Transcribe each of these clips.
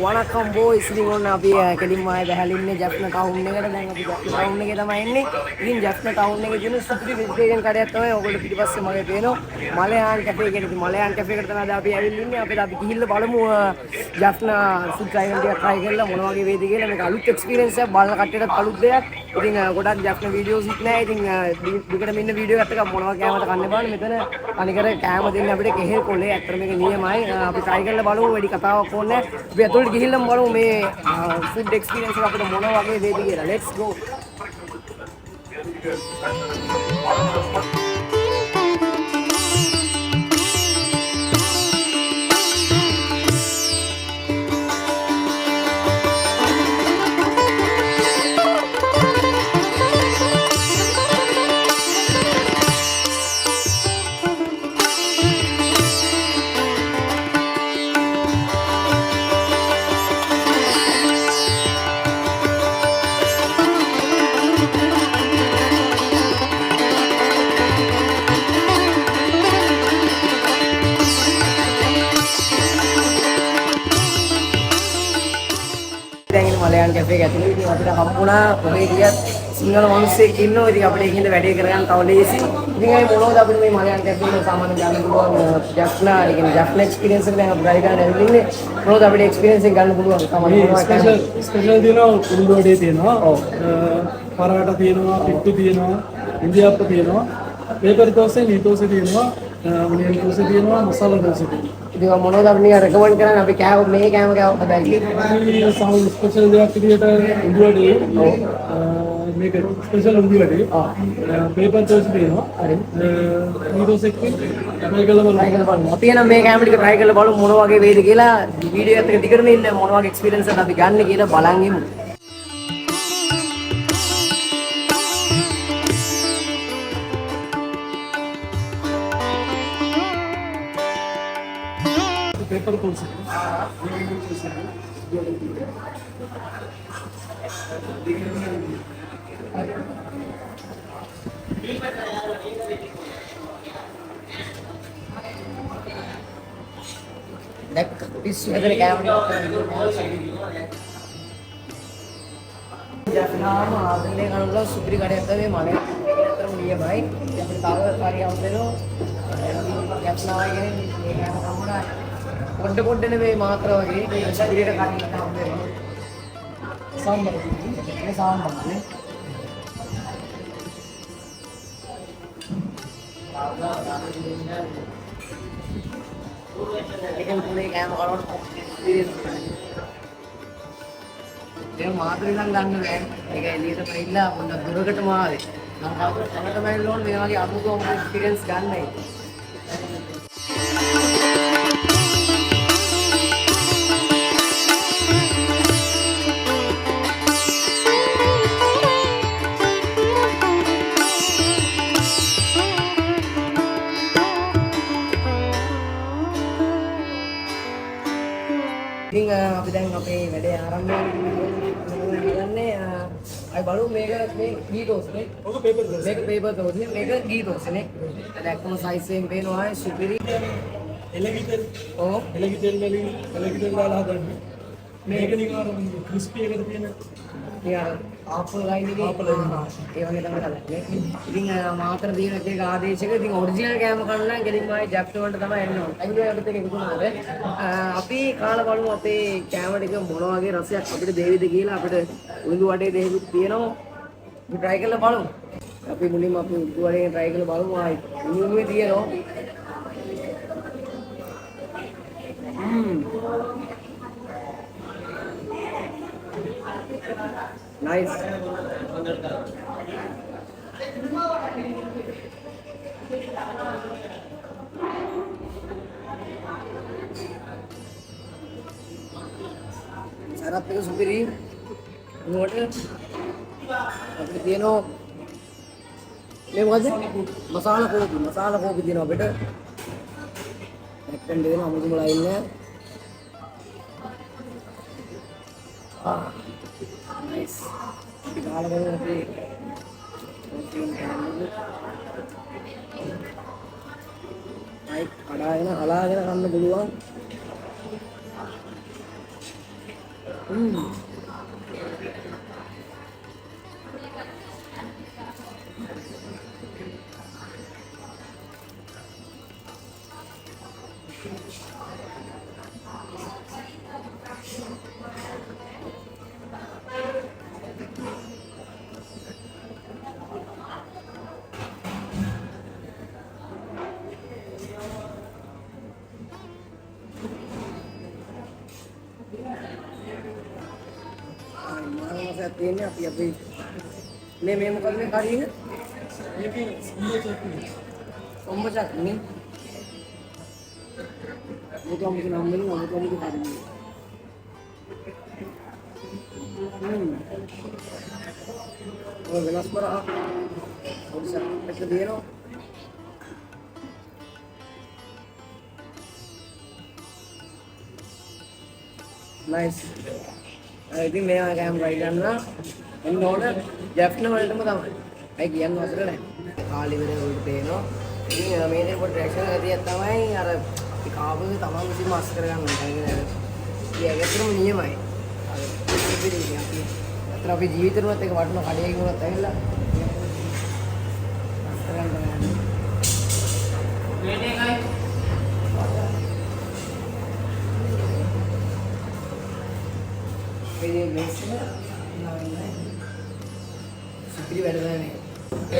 වණක්කම් boys ඉතින් ඔන්න අපි කෙලින්ම ආයේ බහැලා ඉන්නේ ජැෆ්නා ටවුන් එකට. දැන් අපි ජැෆ්නා ටවුන් එකේ තමයි ඉන්නේ. ඉතින් ජැෆ්නා ටවුන් එකේ තියෙන සුපිරි වෙජිටේරියන් කඩයක් තමයි ඔයගොල්ලෝ පිටිපස්සේ මගේ පේනවා මලයාන් කැෆේ එකට. ඉතින් මලයාන් කැෆේ එකට තමයි අපි ඇවිල්ලා ඉන්නේ. අපි ගිහිල්ලා බලමු ජැෆ්නා ෆුඩ් ට්‍රයි ටිකක් try කරලා මොන වගේ වේද කියලා. මේක අලුත් එක්ස්පීරියන්ස් එකක්. බලන කට්ටියටත් අලුත් දෙයක්. ඉතින් ගොඩක් ජැෆ්නා වීඩියෝස් ඉත් නැහැ. ඉතින් දිගටම ඉන්න වීඩියෝ එකක් මොනවා කෑමද කන්නේ බලන්න. මෙතන අනිකර කෑම දෙන්නේ අපිට කෙහෙල් කොලේ. ඇත්තට මේක නියමයි. අපි try කරලා බලමු. වැඩි කතාවක් ඕනේ නැහැ. අපි ඇතුළට ගිහිල්ලාම බලමු මේ ෆුඩ් එක්ස්පීරියන්ස් එක අපිට මොන වගේ වේද කියලා. let's go. මලයාන් කැෆේ එක ඇතුළේ ඉතින් අපිට හම්බුණා ඔබේ ගියත් සිංහල මිනිස්සෙක් ඉන්නවා. ඉතින් අපිට ඒකින්ද වැඩේ කරගන්න තව ලේසි. ඉතින් ඒ මොනවද අපිට මේ මලයාන් කැෆේ එකේ සාමාන්‍ය ගන්න පුළුවන් ජැෆ්නා ඒ කියන්නේ ජැෆ්නා එක්ස්පීරියන්ස් එක දැන් අපි try කරන්න ඇවිල්ලා ඉන්නේ. මොනවද අපිට එක්ස්පීරියන්ස් එක ගන්න පුළුවන් සාමාන්‍ය මොනවද ස්පෙෂල් දිනවා කුරුළු වඩේ තියෙනවා. ඔව්. පරාට තියෙනවා, පිට්ටු තියෙනවා, ඉන්දියාප්ප තියෙනවා, පේපර් දෝසේ, නී දෝසේ තියෙනවා, ඔනියන් දෝසේ තියෙනවා, මසාලා දෝසේ තියෙනවා. ඉතින් මොනවද අපි නිකන් රෙකමන්ඩ් කරන්නේ අපි කෑව මේ කෑම කෑව හදයි. මේ සමහර ස්පෙෂල් දෙයක් විදියට කුරුළු වඩේ. ඔව්. මේක ස්පෙෂල් කුරුළු වඩේ. පේපර් දෝසේ තියෙනවා. හරි. නී දෝසේ try කරලා බලන්න. අපි එනම් මේ කෑම ටික try කරලා බලමු මොන වගේ වේද කියලා. වීඩියෝ එකත් එක දිගටම ඉන්න මොන වගේ එක්ස්පීරියන්ස් එකක්ද අපි ගන්න කියලා බලන් ඉමු. पेपर कौन सा දැක්ක පිස්සු ඇදලා කෑම ජැෆ්නාම ආදලේ කනලා සුපිරි කඩයක් තමයි මලේ අතරම නියමයි. අපිට තව කාරියක් දෙනවා. ජැෆ්නා වගේ මේ කෑම කම්මුණා පොඩ නෙවෙයි මාත්‍ර වගේ මේ ශරීරයට කන්න හම්බෙනවා. සම්බර මේ සම්බරනේ. ඒකෙන් පුනේ කෑම කරනකොට ඒක මාත්‍ර ඉඳන් ගන්න බෑ. ඒක එළියට පෙරිලා පොඩ්ඩක් දුරකටම ආවේ. ලංකාවට තමයි ඕනේ මේ වගේ අමුතුම එක්ස්පීරියන්ස් ගන්නයි. ඉතින් අපි දැන් අපේ වැඩේ ආරම්භ කරන්නේ අය බලමු මේක මේ ගී දෝස් නේ. ඔක පේපර් දෝස්. මේක පේපර් දෝස් නේ. මේක ගී දෝස් නේ. දැක්කම සයිස් එකෙන් පේනවා සුපිරි. එලගිතෙල්. ඔව්. එලගිතෙල් වලින් එලගිතෙල් දාලා හදන්නේ. මේක නිකන් අර ක්‍රිස්පි එකට තියෙන නිකන් ආපල් ලයින් එකේ ඒ වගේ තමයි හදන්නේ. ඉතින් මාතර දින එක ආදේශයක ඉතින් ඔරිජිනල් කෑම කන්න නම් ගෙලින්ම ආයේ ජැප්ටෝ වලට තමයි එන්න ඕනේ. අයිනෝ අපිට ඒක එකතුනාද? අපි කාලා බලමු අපේ කෑම ටික මොන වගේ රසයක් අපිට දෙවිද කියලා. අපිට උඳු වඩේ දෙහිකුත් තියෙනවා. අපි try කරලා බලමු. අපි මුලින්ම අපි උඳු වඩේ try කරලා බලමු. ආයි උණුවේ තියෙනවා. Nice. Sarap itu supiri. Nuwada. Apit තියෙනවා මේ මොකද? මසාලා කෝපි තියෙනවා අපිට. නැක්කන් දෙනවා අමුතුම ලයින් එක. Nice. අපි කාලා බලමු අපි කඩාගෙන හලාගෙන කන්න පුළුවන්. Masa ini api ini memang kalau kali ini Ombo chutney वो तो हम के नाम में नहीं वो तो हम के बारे में और गिलास पर आ और सब ऐसे दिए ना नाइस I think मैं आ गया हम राइड करना इन ऑर्डर जैफना वाले तो बताओ आई किया ना उसरे ने खाली मेरे उल्टे नो ये मेरे को ट्रैक्शन कर दिया था मैं यार काबू से तमाम किसी मास्टर का मिलता है ये अगर तुम नियम है अगर भी नहीं आती तो अभी जीवित रहते के वाटनो खाली एक होता है ला मास्टर का लेने का ये मैक्सिमम सुपीरियर बैठा है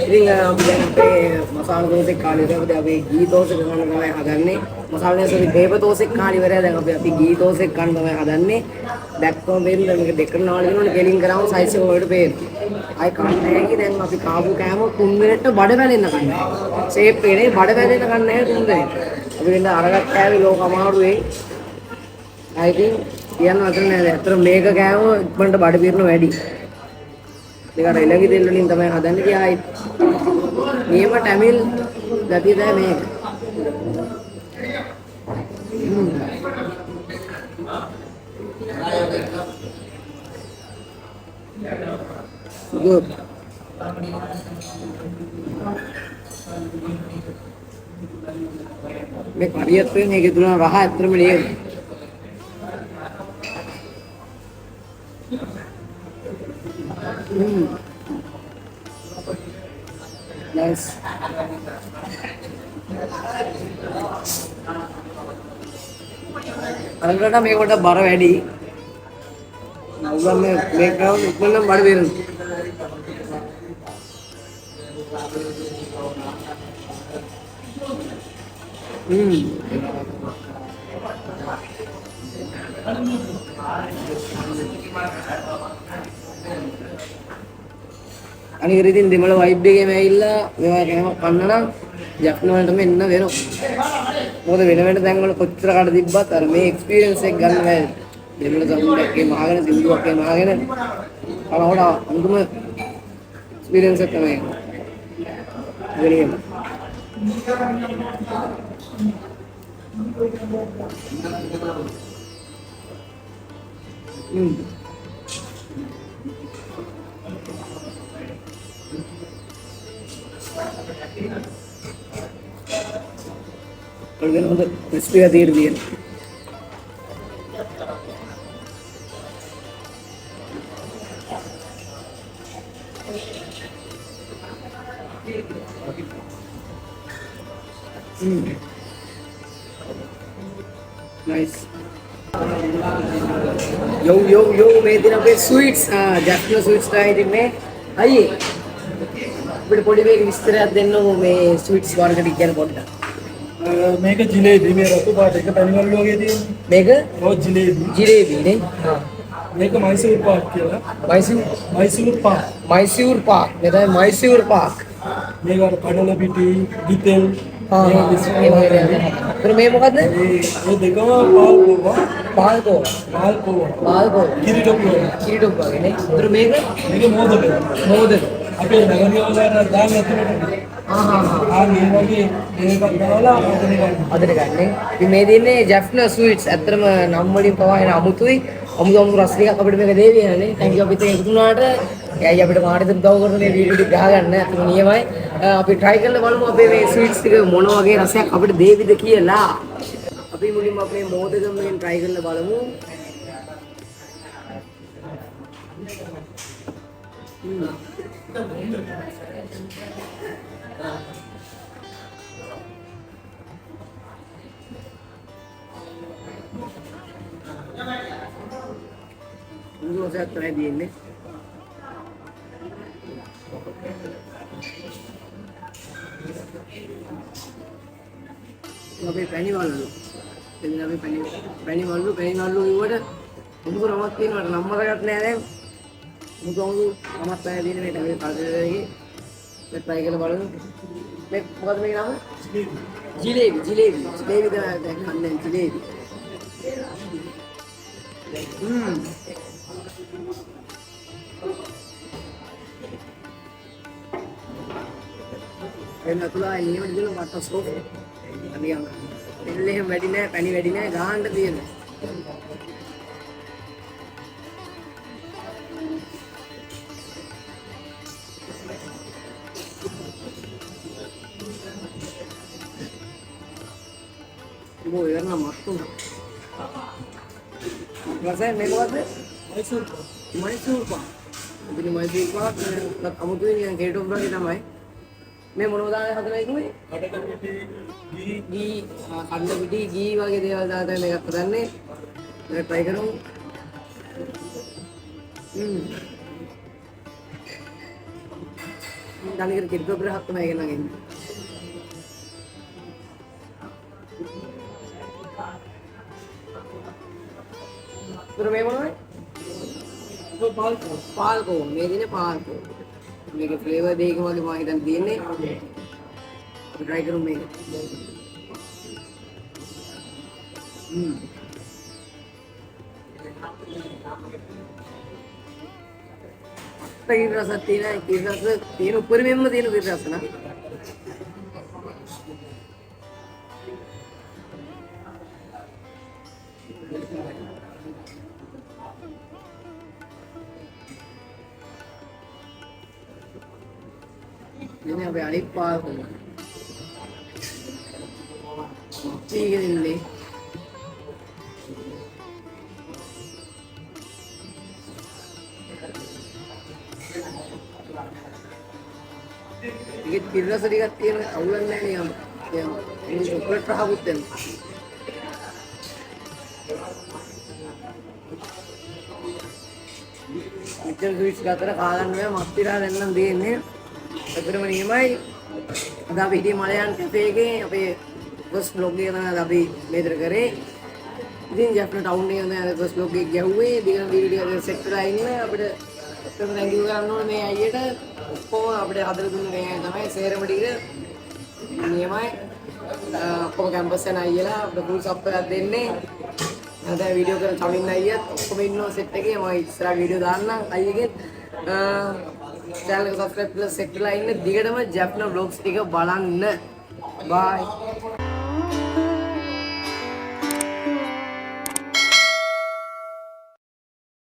ඉතින් අපි දැන් අපේ මසාල දෝසෙක් කාලේ ඉඳලා අපි ගී දෝසෙක් ගන්න තමයි හදන්නේ. මසාල දෝසෙ දේව දෝසෙක් කාලේ ඉවරයි. දැන් අපි ගී දෝසෙක් ගන්න තමයි හදන්නේ. දැක්කම වෙන්න මේක දෙකට නාල දෙනවනේ ගෙලින් කරාම සයිස් එක වලට පේනවා. ආයි කන්නේ නැහැ දැන් අපි කාපු කෑම 3 මිනිත්ට බඩ වැලෙන්න කන්නේ. ෂේප් එකේ බඩ වැලෙන්න කන්නේ නැහැ 3 දෙනෙක්. අපි වෙන අරගත් කෑවේ ලෝක අමාරුවේ. I think කියන්න අතර නෑ. ඇත්තට මේක කෑම ඉක්මනට බඩ පිරෙන වැඩි. මේක රෙලගි දෙල් වලින් තමයි හදන්නේ කියායි. මේව ටැමිල් ගතිය තමයි මේක. Good. මේ කරියත් වෙන්නේ ඒකේ තුන රහ ඇත්තම ලියෙන්නේ. Nice. අරකට මේකට බර වැඩි. නවුගම් මේක ඉක්මනට බඩ බේරෙන. අනික ඉතින් දෙමළ වයිබ් එකේම ඇවිල්ලා මේවා කෑම කන්න නම් ජැෆ්නා වලටම එන්න වෙනවා. මොකද වෙන වෙන තැන් වල කොච්චර කඩ තිබ්බත් අර මේ එක්ස්පීරියන්ස් එක ගන්න බෑ. දෙමළ සවුන්ඩ් එකේ මහගෙන සින්දුවක් එකේ මහගෙන අරහොඩ අඳුම එක්ස්පීරියන්ස් එක තමයි. වෙලියම. Kalau untuk crispy hadir dia. Nice. Yo, मैं दिन अपने sweets, Jaffna sweets ट्राई दिन में आइए. बड़े बड़े में विस्तार देने को मैं sweets बार का टिक्कर बोलता. මේක ජිලේබි මේ රතු පාට එක පැණිවල වගේ තියෙන මේක ඔව් ජිලේබි නේ මේක මයිසූර් පාක් කියලා මයිසූර් පාක් මේ තමයි මයිසූර් පාක් මේක අර කඩල පිටි ගිතෙල් ඒ වගේ මේ මොකද්ද මේ දෙකම පාල්කෝවා කිරිටොප් වගේ නේ ඒතර මේක මොදක අපේ නගරිය වල දාන ඇතුළට මේ වගේ මේකක් දාලා අදට ගන්න. ඉතින් මේ දෙන්නේ ජැෆ්නා ස්වීට්ස්. ඇත්තටම නම් වලින් පවා එන අමුතුයි. අමුතු රස ටිකක් අපිට මේක දෙවි යන්නේ. thank you අපිට එකතු වුණාට. එයි අපිට මාඩෙත් උදව් කරන මේ වීඩියෝ ටික ගහගන්න. අතන නියමයි. අපි try කරලා බලමු අපේ මේ ස්වීට්ස් ටික මොන වගේ රසයක් අපිට දෙවිද කියලා. අපි මුලින්ම අපේ මොදකමෙන් try කරලා බලමු. Dulu saya try di ini. Tapi penny malu. Tapi penny malu itu ada. Untuk ramat ini ada nama rakyat ni ada. Untuk ramat saya di ini ada kalau lagi. Saya try kalau malu. Bukan macam nama? Jalebi tu ada kanan jalebi. Enak tu lah ini macam tu mata soft. Tapi yang ini wedding ni, penny wedding ni gahang tu dia. Ibu yang nama tu. Rasanya mewah tu. Mysore pak. Jadi Mysore pak, kamu tu yang gate of berapa nama? मैं मनोदा है हाथ में कोई घी खंड बिटी घी वगैरह देवा जाता है मेरा पता नहीं मैं ट्राई करूँ जाने कर कितना बड़ा हाथ में ना कहीं तो मैं बोलूँ तो पाल को मेरी ने पाल को मेरे फ्लेवर देख के मांगे तन देने ट्राई करूँ मैं तीन रस तीन ऊपर में तीन फिर रस ना ini apa ani paal ठीक है Delhi Dikit kira sedikit kira awalnya nih yang ini coklat rahabutin. Kitchen sweets katanya kalan में मस्ती रहा रहना देने अगर मैं ये माय दाबी दी Malayan cafe के अबे बस लोग ये ना दाबी मेरे करे दिन Jaffna town ने ना बस लोग ये क्या हुए दिन वीडियो सेक्टर आएंगे ना अपने तो थैंक यू करना मैं आइए ना उसको अपने हाथ में रहे हैं तो मैं शेयर में डिग्री ये माय आपको कैंपस से ना आइए ना अपने फुल सब पे दिन ने ada video kan CHAMEEN aja, komen no set lagi, mau isra video darna, aja gitu, channel subscribe plus set lainnya, diga nama Jaffna vlogs tiga balan, bye.